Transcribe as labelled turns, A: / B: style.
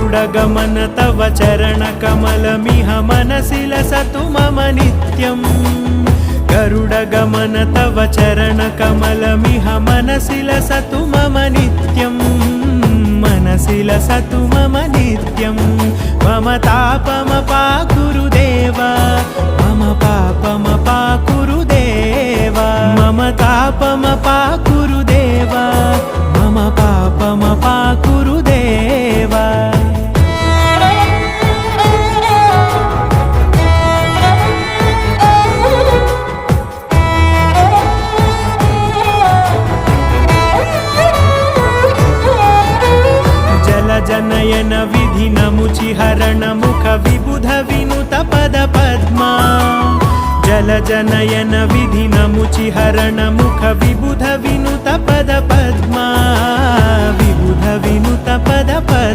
A: गरुडगमन तव चरणकमलमिह मनसि लसतु मम नित्यम् गरुडगमन तव चरणकमलमिह मनसि लसतु मम नित्यम् मनसि लसतु मम नित्यम् मम तापमपाकुरु देव मम पापमपाकुरु देव मम तापमपाकुरु देव मम पापमपाकुरु देव जनयन विधिनमुचिहरण मुख विबुध विनुत पद पद्मा जल जनयन विधिनमुचिहरण मुख विबुध विनुत पद पद्मा विबुध विनुत पद पद्मा।